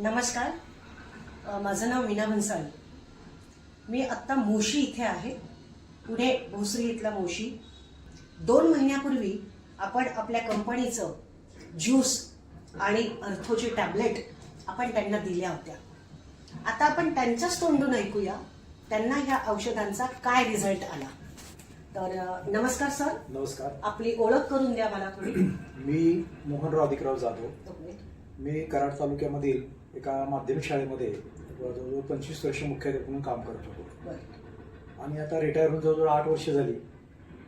नमस्कार, माझं नाव मीना भन्साळी. मी आत्ता मोशी इथे आहे, पुणे भोसरी इथला मोशी. 2 महिन्यापूर्वी आपण आपल्या कंपनीचं ज्यूस आणि अर्थोची टॅबलेट आपण त्यांना दिल्या होत्या. आता आपण त्यांच्याच तोंडून ऐकूया त्यांना ह्या औषधांचा काय रिझल्ट आला. तर नमस्कार सर. नमस्कार. आपली ओळख करून द्या मला थोडी. मी मोहनराव अधिकराव जाधव. ओके. मी कराड तालुक्यामधील एका माध्यमिक शाळेमध्ये जवळजवळ 25 वर्ष मुख्याध्यापक म्हणून काम करत होतो. बरं. आणि आता रिटायर होऊन जवळजवळ 8 वर्ष झाली.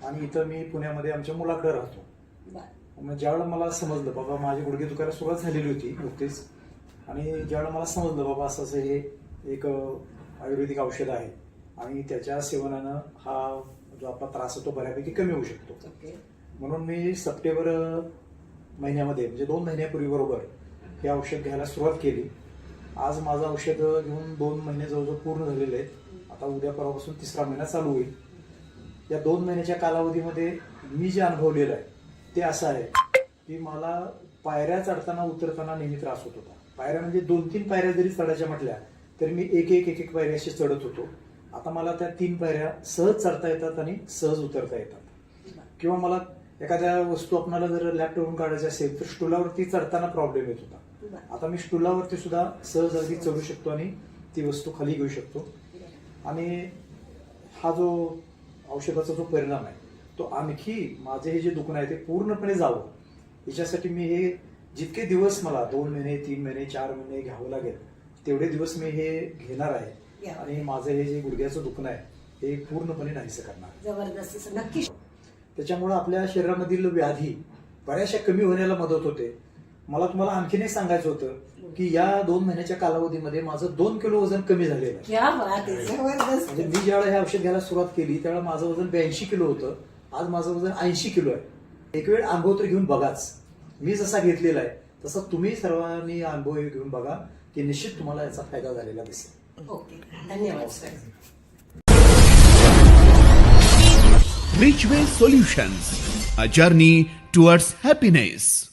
आणि इथं मी पुण्यामध्ये आमच्या मुलाकडे राहतो. बरं. मग ज्यावेळेला मला समजलं बाबा माझी गुडघे दुखायला सुरुवात झालेली होती नुकतीच, आणि ज्यावेळेला मला समजलं बाबा असं हे एक आयुर्वेदिक औषध आहे आणि त्याच्या सेवनानं हा जो आपला त्रास आहे तो बऱ्यापैकी कमी होऊ शकतो. ओके. म्हणून मी सप्टेंबर महिन्यामध्ये म्हणजे 2 महिन्यापूर्वी बरोबर हे औषध घ्यायला सुरुवात केली. आज माझं औषध घेऊन 2 महिने जवळजवळ पूर्ण झालेले आहेत. आता उद्या परवापासून 3रा महिना चालू होईल. या 2 महिन्याच्या कालावधीमध्ये मी जे अनुभवलेलं आहे ते असं आहे की मला पायऱ्या चढताना उतरताना नेहमी त्रास होत होता. पायऱ्या म्हणजे 2-3 पायऱ्या जरी चढायच्या म्हटल्या तरी मी एक पायऱ्या अशी चढत होतो. आता मला त्या 3 पायऱ्या सहज चढता येतात आणि सहज उतरता येतात. किंवा मला एखाद्या वस्तू आपल्याला जर लॅपटॉपवरून काढायची असेल तर स्टूलावरती चढताना प्रॉब्लेम येत होता. आता मी स्टूलावरती सुद्धा सहज अगदी चढू शकतो आणि ती वस्तू खाली घेऊ शकतो. आणि हा जो औषधाचा जो परिणाम आहे तो आणखी माझे हे जे दुखणं आहे ते पूर्णपणे जावं याच्यासाठी मी हे जितके दिवस मला 2 महिने 3 महिने 4 महिने घ्यावं लागेल तेवढे दिवस मी हे घेणार आहे. आणि माझं हे जे गुडघ्याचं दुखणं आहे हे पूर्णपणे नाहीसं करणार. जबरदस्त. नक्की. त्याच्यामुळे आपल्या शरीरामधील व्याधी बऱ्याचशा कमी होण्याला मदत होते. मला तुम्हाला आणखीन एक सांगायचं होतं की या 2 महिन्याच्या कालावधीमध्ये माझं 2 किलो वजन कमी झालेलं आहे. क्या बात आहे. जबरदस्त. म्हणजे मी ज्यावेळेला हे औषध घ्यायला सुरुवात केली त्यावेळेला माझं वजन 82 किलो होतं. आज माझं वजन 80 किलो आहे. एक वेळ अनुभव तर घेऊन बघाच. मी जसा घेतलेला आहे तसा तुम्ही सर्वांनी अनुभव घेऊन बघा की निश्चित तुम्हाला याचा फायदा झालेला दिसेल. ओके. धन्यवाद sir. Richway Solutions, a journey towards happiness.